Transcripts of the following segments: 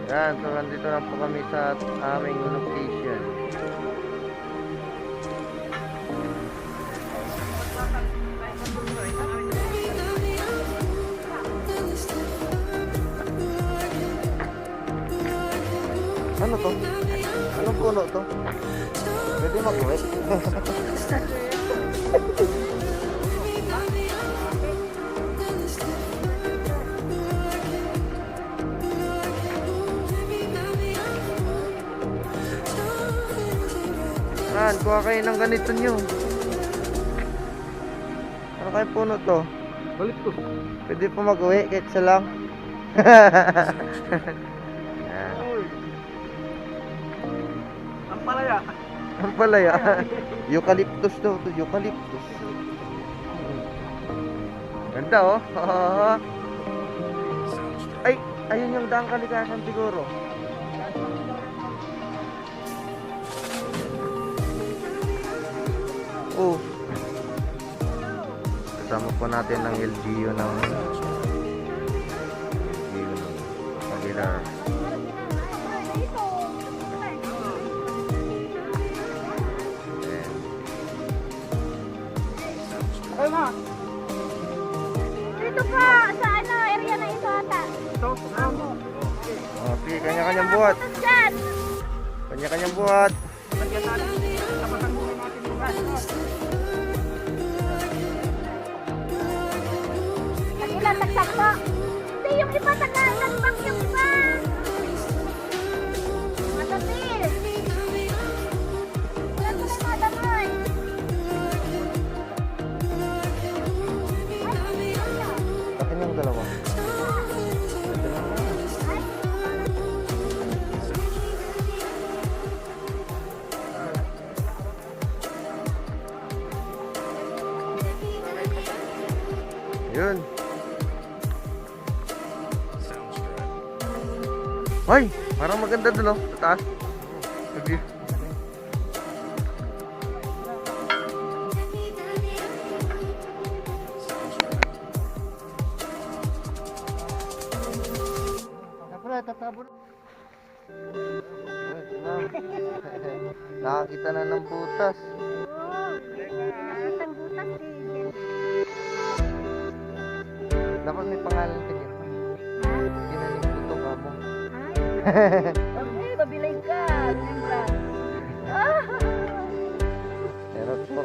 Yan, so nandito na po kami sa aming location. Ano to? Anong puno to? Pwede mag-uwi? Yan, kuha kayo ng ganito nyo. Ano kayo puno to? Balik ko. Pwede po mag-uwi kahit isa lang. Yan. Ang palaya. Ang palaya. Eucalyptus daw to, eucalyptus. Ganda oh. Ay, ayun yung daang kalikasan siguro. Oh. Kasama po natin ng LGU ng Aguilar. Ay ma. Dito pa, sa ano, area na ito ata. Ito. Oh, sige, kanya-kanyang buhat. Tapos dyan. Kanya-kanyang buhat. Lagyan natin. Tapakan muna natin yung gas. Tag-ilan, tag-sakto. Hindi, yung iba, tag-nagpang yung iba. Matapil. Wala ko na madamoy. Akin yung dalawa. Yun. Ay, parang maganda dun oh, sa taas. Sige. Nakakita na ng butas. Ang butas eh. Dapat may pangalan ka dyan. Ginaling ko ito ka mo. Ay, babilay ka. Siyempre. Pero po.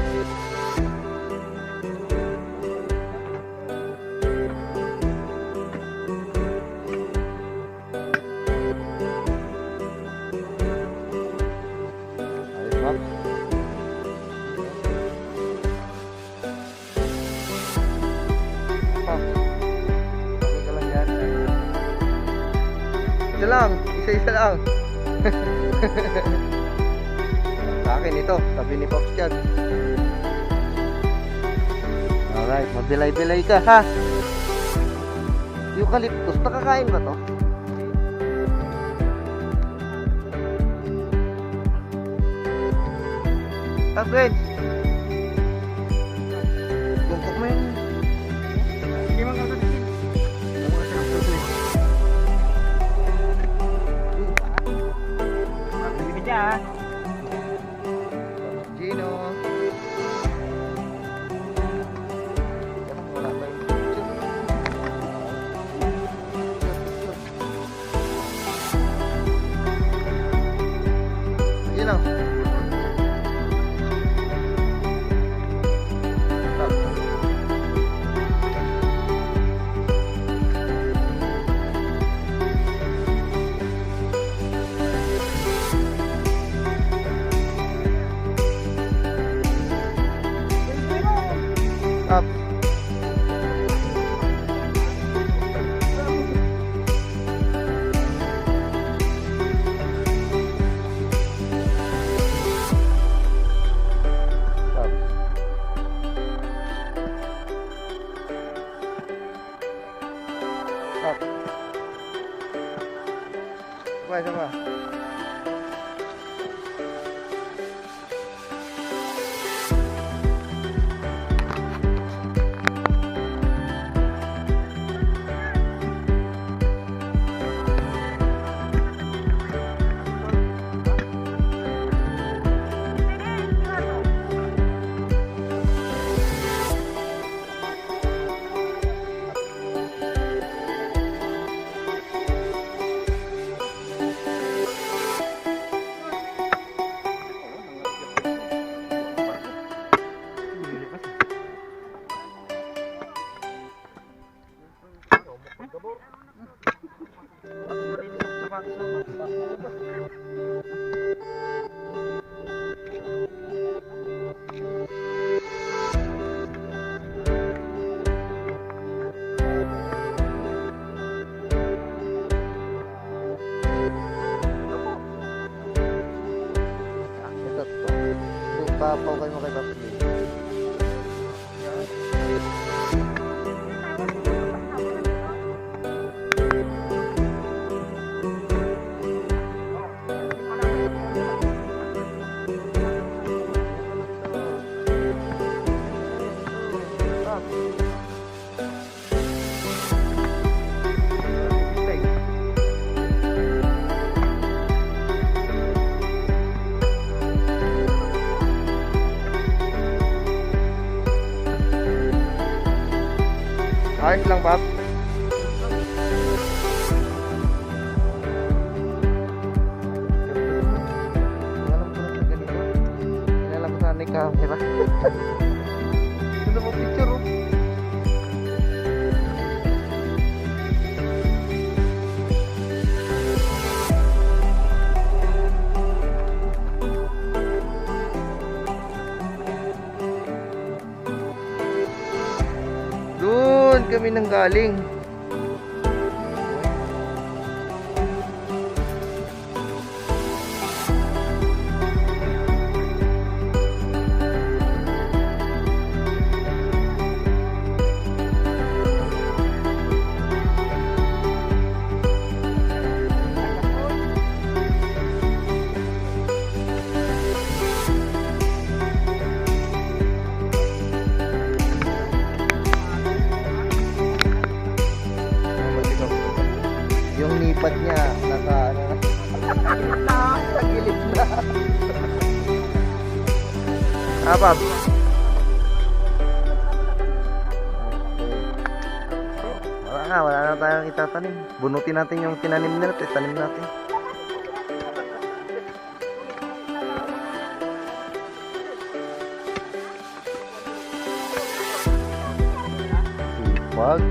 Ayos ba? Okay ka lang yan. Isa lang, isa-isa lang. Sa akin ito, sabi ni Pops Chad. Alright, mabilay-bilay ka ha. Eucalyptus, nakakain ba to? Agad. Bungkok mo yun. Sige mga kagatin. Mga silang puso eh. Pagpilipin niya ha. Gino. Wala ba yung picture? Gino. Papaw kayo mo kay Papa J. Ayos lang, Pap. Alam ko na ganito. Alam ko sana yung camera. Ano mo picture, oh? Doon kami nang galing. Yung nipat niya naka sa gilid na. Pap. Wala na tayong itatanim. Bunutin natin yung tinanim natin, tanim natin. Wag.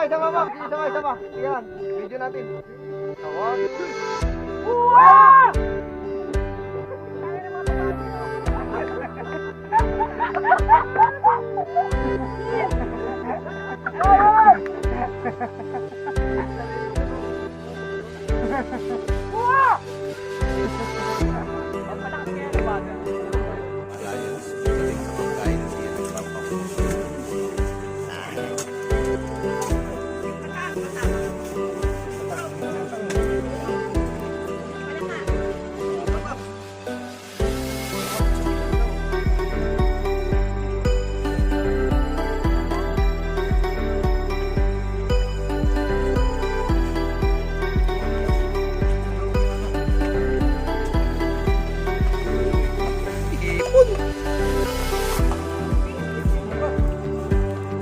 Sama, Bob. Sama. Yan, video natin. Tawag.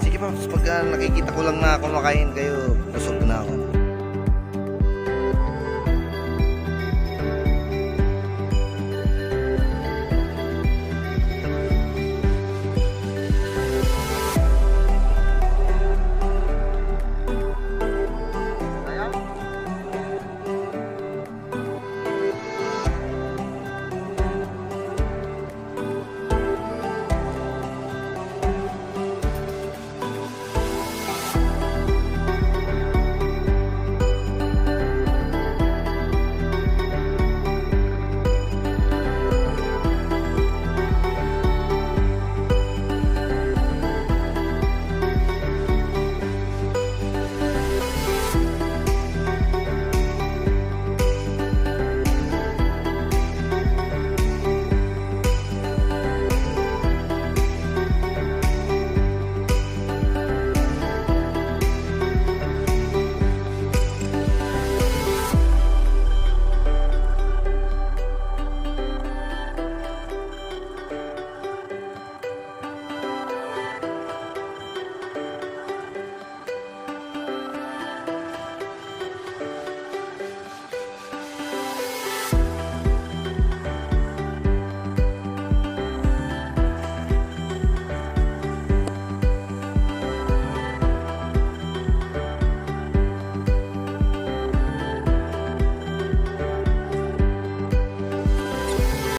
Sige pa, pag nakikita ko lang na kumakain kayo, busog na ako.